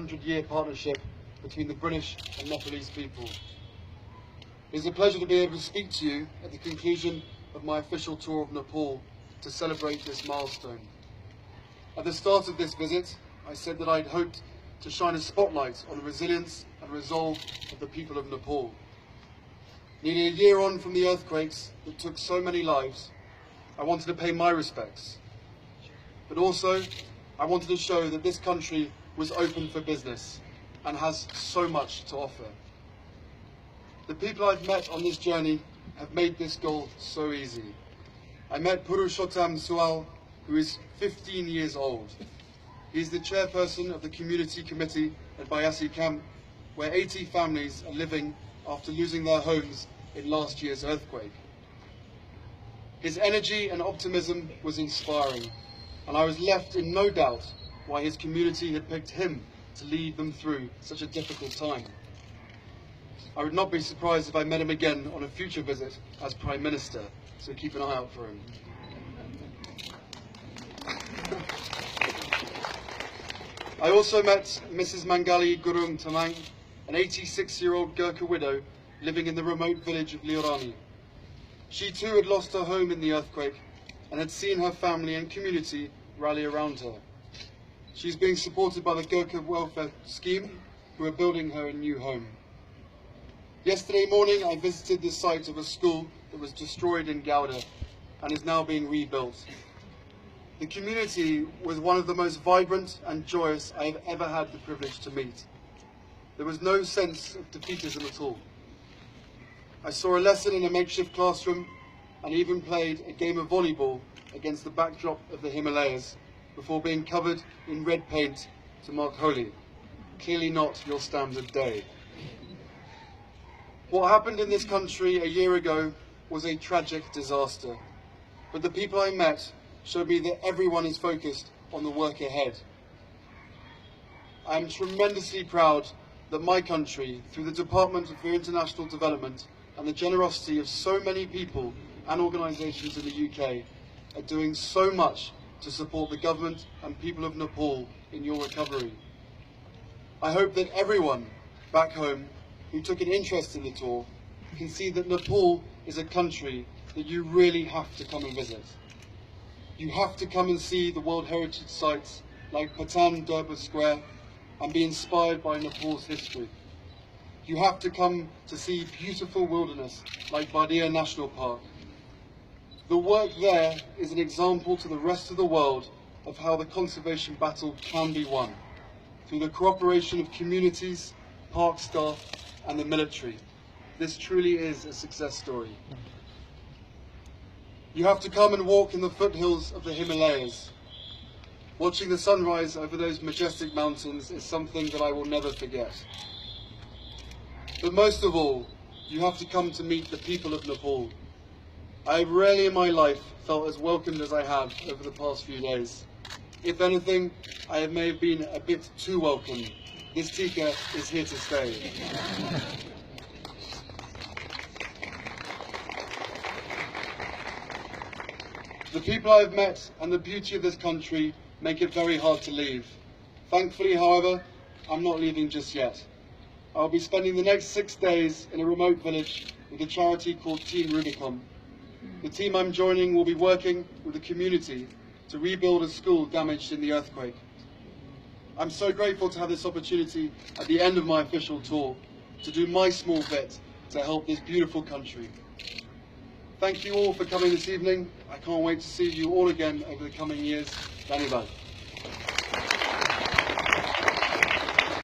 100-year partnership between the British and Nepalese people. It is a pleasure to be able to speak to you at the conclusion of my official tour of Nepal to celebrate this milestone. At the start of this visit, I said that I'd hoped to shine a spotlight on the resilience and resolve of the people of Nepal. Nearly a year on from the earthquakes that took so many lives, I wanted to pay my respects. But also, I wanted to show that this country was open for business and has so much to offer. The people I've met on this journey have made this goal so easy. I met Purushottam Sual, who is 15 years old. He is the chairperson of the community committee at Bayasi camp, where 80 families are living after losing their homes in last year's earthquake. His energy and optimism was inspiring, and I was left in no doubt why his community had picked him to lead them through such a difficult time. I would not be surprised if I met him again on a future visit as Prime Minister, so keep an eye out for him. I also met Mrs. Mangali Gurung Tamang, an 86-year-old Gurkha widow living in the remote village of Liorani. She too had lost her home in the earthquake and had seen her family and community rally around her. She's being supported by the Gurkha Welfare Scheme, who are building her a new home. Yesterday morning, I visited the site of a school that was destroyed in Gouda and is now being rebuilt. The community was one of the most vibrant and joyous I have ever had the privilege to meet. There was no sense of defeatism at all. I saw a lesson in a makeshift classroom and even played a game of volleyball against the backdrop of the Himalayas before being covered in red paint to mark Holi. Clearly not your standard day. What happened in this country a year ago was a tragic disaster, but the people I met showed me that everyone is focused on the work ahead. I am tremendously proud that my country, through the Department for International Development and the generosity of so many people and organisations in the UK, are doing so much to support the government and people of Nepal in your recovery. I hope that everyone back home who took an interest in the tour can see that Nepal is a country that you really have to come and visit. You have to come and see the World Heritage Sites like Patan Durbar Square and be inspired by Nepal's history. You have to come to see beautiful wilderness like Bardia National Park. The work there is an example to the rest of the world of how the conservation battle can be won, through the cooperation of communities, park staff and the military. This truly is a success story. You have to come and walk in the foothills of the Himalayas. Watching the sunrise over those majestic mountains is something that I will never forget. But most of all, you have to come to meet the people of Nepal. I have rarely in my life felt as welcomed as I have over the past few days. If anything, I may have been a bit too welcome. This tikka is here to stay. The people I have met and the beauty of this country make it very hard to leave. Thankfully, however, I'm not leaving just yet. I'll be spending the next 6 days in a remote village with a charity called Team Rubicon. The team I'm joining will be working with the community to rebuild a school damaged in the earthquake. I'm so grateful to have this opportunity at the end of my official tour to do my small bit to help this beautiful country. Thank you all for coming this evening. I can't wait to see you all again over the coming years. Dhanyavad.